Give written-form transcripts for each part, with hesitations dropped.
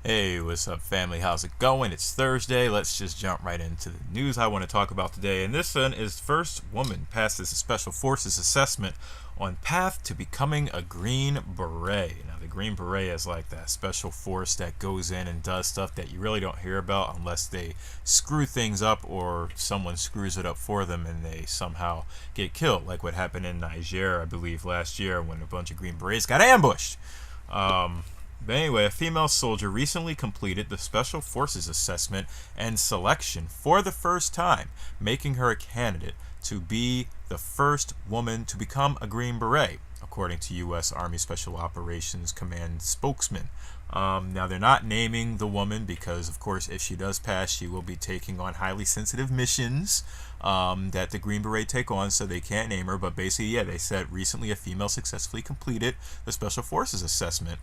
Hey, what's up, family? How's it going? It's Thursday. Let's just jump right into the news I want to talk about today. And this one is first woman passes a special forces assessment on path to becoming a Green Beret. Now, the Green Beret is like that special force that goes in and does stuff that you really don't hear about unless they screw things up or someone screws it up for them and they somehow get killed, like what happened in Niger, I believe, last year when a bunch of Green Berets got ambushed. But anyway, a female soldier recently completed the Special Forces assessment and selection for the first time, making her a candidate to be the first woman to become a Green Beret, according to U.S. Army Special Operations Command spokesman. Now, they're not naming the woman because, of course, if she does pass, she will be taking on highly sensitive missions that the Green Beret take on, so they can't name her. But basically, yeah, they said recently a female successfully completed the Special Forces assessment.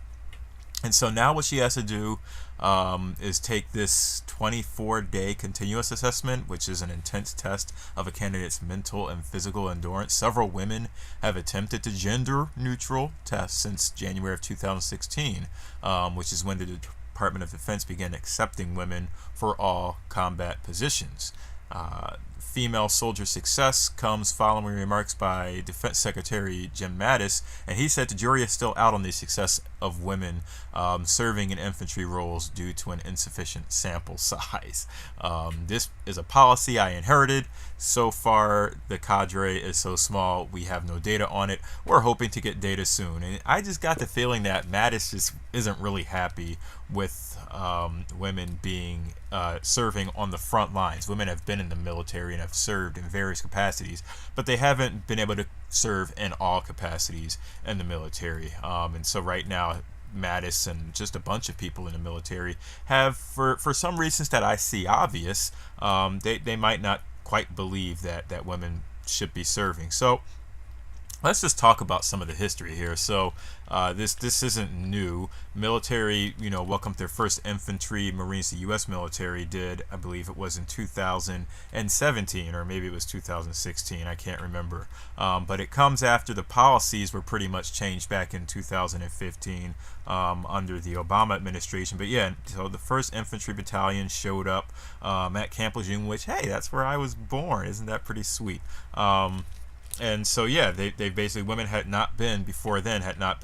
And so now what she has to do is take this 24-day continuous assessment, which is an intense test of a candidate's mental and physical endurance. Several women have attempted the gender-neutral test since January of 2016, which is when the Department of Defense began accepting women for all combat positions. Female soldier success comes following remarks by Defense Secretary Jim Mattis, and he said the jury is still out on the success of women serving in infantry roles due to an insufficient sample size. This is a policy I inherited. So far, the cadre is so small, we have no data on it. We're hoping to get data soon. And I just got the feeling that Mattis just isn't really happy with women being serving on the front lines. Women have been in the military and have served in various capacities, but they haven't been able to serve in all capacities in the military. And so right now, Mattis and just a bunch of people in the military have, for some reasons that I see obvious, they might not quite believe that women should be serving. So let's just talk about some of the history here. So this isn't new. Military, welcomed their first infantry Marines. The U.S. military did, I believe it was in 2017, or maybe it was 2016. I can't remember. But it comes after the policies were pretty much changed back in 2015 under the Obama administration. But yeah, so the first infantry battalion showed up at Camp Lejeune, which, hey, that's where I was born. Isn't that pretty sweet? And so, yeah, they basically, women had not been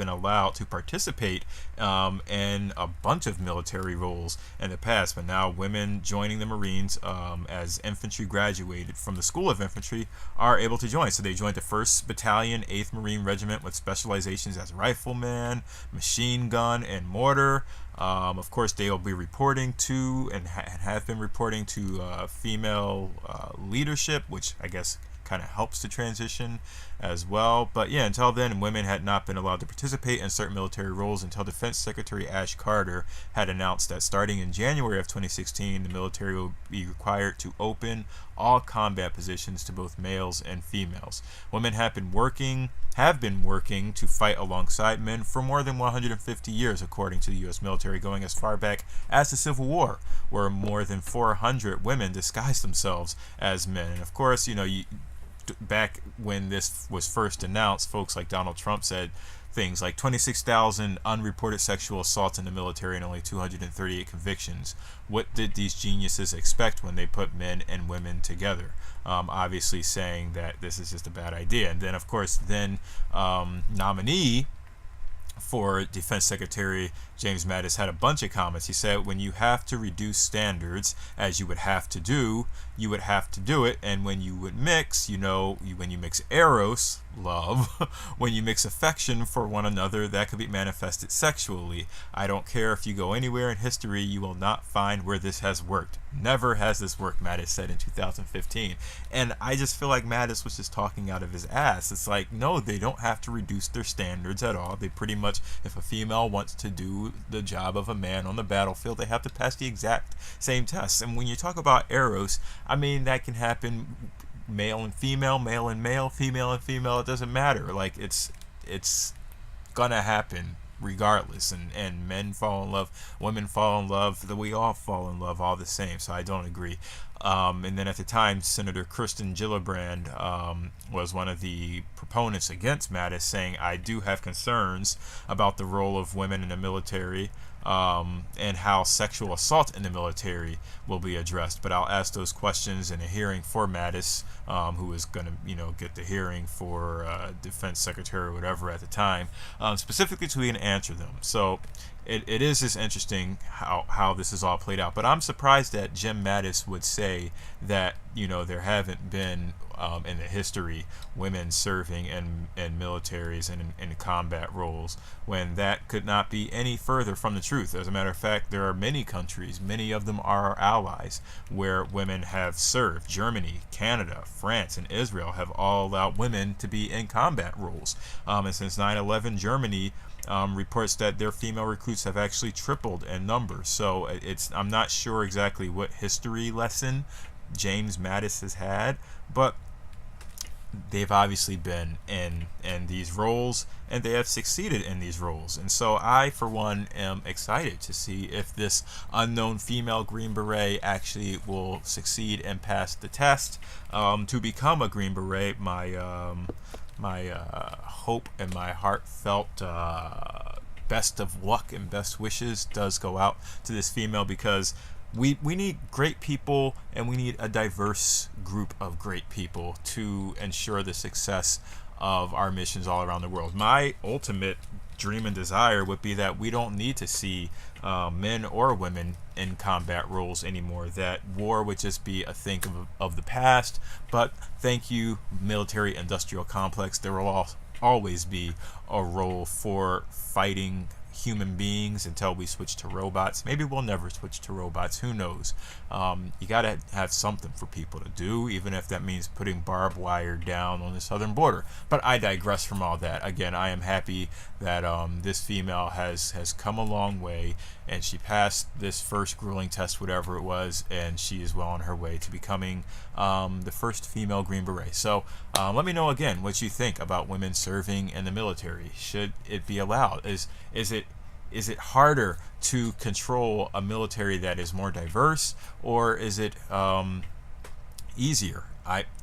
allowed to participate in a bunch of military roles in the past. But now women joining the Marines as infantry graduated from the School of Infantry are able to join. So they joined the 1st Battalion, 8th Marine Regiment with specializations as rifleman, machine gun, and mortar. Of course, they will be reporting to and have been reporting to female leadership, which I guess kind of helps to transition as well. But yeah, until then, women had not been allowed to participate in certain military roles until Defense Secretary Ash Carter had announced that starting in January of 2016, the military will be required to open all combat positions to both males and females. Women have been working to fight alongside men for more than 150 years, according to the U.S. military, going as far back as the Civil War, where more than 400 women disguised themselves as men. And of course, back when this was first announced, folks like Donald Trump said things like 26,000 unreported sexual assaults in the military and only 238 convictions. What did these geniuses expect when they put men and women together? Obviously saying that this is just a bad idea. And then, of course, nominee for Defense Secretary James Mattis had a bunch of comments. He said, when you have to reduce standards, as you would have to do it. And when you would mix, when you mix eros, love, when you mix affection for one another, that could be manifested sexually. I don't care if you go anywhere in history, you will not find where this has worked. Never has this worked, Mattis said in 2015. And I just feel like Mattis was just talking out of his ass. It's like, no, they don't have to reduce their standards at all. They pretty much, if a female wants to do the job of a man on the battlefield, they have to pass the exact same tests. And when you talk about eros, I mean, that can happen male and female, male and male, female and female. It doesn't matter. Like, it's gonna happen regardless. And men fall in love, women fall in love, we all fall in love all the same. So I don't agree. And then at the time, Senator Kirsten Gillibrand was one of the proponents against Mattis, saying, I do have concerns about the role of women in the military. and how sexual assault in the military will be addressed. But I'll ask those questions in a hearing for Mattis, who is going to, get the hearing for Defense Secretary or whatever at the time, specifically so he can answer them. So it is just interesting how this is all played out. But I'm surprised that Jim Mattis would say that, there haven't been in the history women serving in militaries and in combat roles, when that could not be any further from the truth. As a matter of fact, there are many countries, many of them are our allies, where women have served. Germany, Canada, France, and Israel have all allowed women to be in combat roles. And since 9/11, Germany reports that their female recruits have actually tripled in numbers. So I'm not sure exactly what history lesson James Mattis has had, but they've obviously been in these roles, and they have succeeded in these roles. And so I, for one, am excited to see if this unknown female Green Beret actually will succeed and pass the test to become a Green Beret. My hope and my heartfelt best of luck and best wishes does go out to this female, because we need great people, and we need a diverse group of great people to ensure the success of our missions all around the world. My ultimate dream and desire would be that we don't need to see men or women in combat roles anymore, that war would just be a thing of the past. But thank you, military industrial complex, there will always be a role for fighting human beings until we switch to robots. Maybe we'll never switch to robots, who knows. You gotta have something for people to do, even if that means putting barbed wire down on the southern border. But I digress from all that. Again, I am happy that this female has come a long way, and she passed this first grueling test, whatever it was, and she is well on her way to becoming the first female Green Beret. So let me know again what you think about women serving in the military. Should it be allowed? Is it harder to control a military that is more diverse, or is it easier?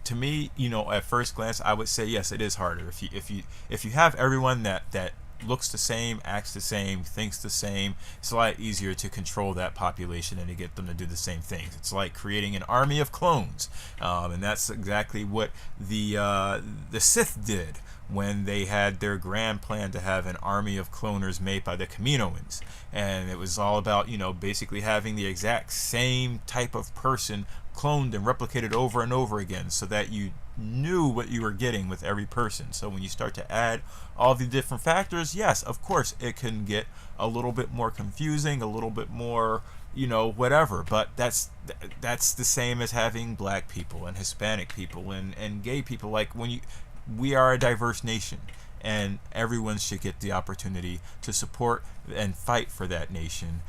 To me, at first glance, I would say yes, it is harder. If you have everyone that looks the same, acts the same, thinks the same, it's a lot easier to control that population and to get them to do the same things. It's like creating an army of clones, and that's exactly what the Sith did when they had their grand plan to have an army of cloners made by the Kaminoans. And it was all about, basically having the exact same type of person cloned and replicated over and over again, so that you knew what you were getting with every person. So when you start to add all the different factors, yes, of course, it can get a little bit more confusing, a little bit more, whatever. But that's the same as having black people and Hispanic people and gay people. Like, we are a diverse nation, and everyone should get the opportunity to support and fight for that nation,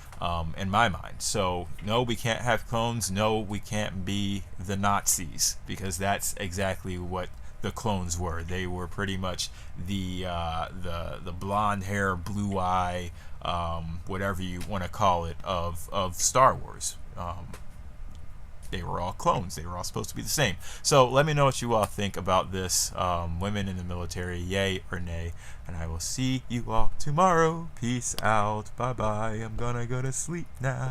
in my mind. So no, we can't have clones. No, we can't be the Nazis, because that's exactly what the clones were. They were pretty much the blonde hair, blue eye, whatever you want to call it, of Star Wars. They were all clones. They were all supposed to be the same. So let me know what you all think about this. Women in the military, yay or nay. And I will see you all tomorrow. Peace out. Bye-bye. I'm gonna go to sleep now.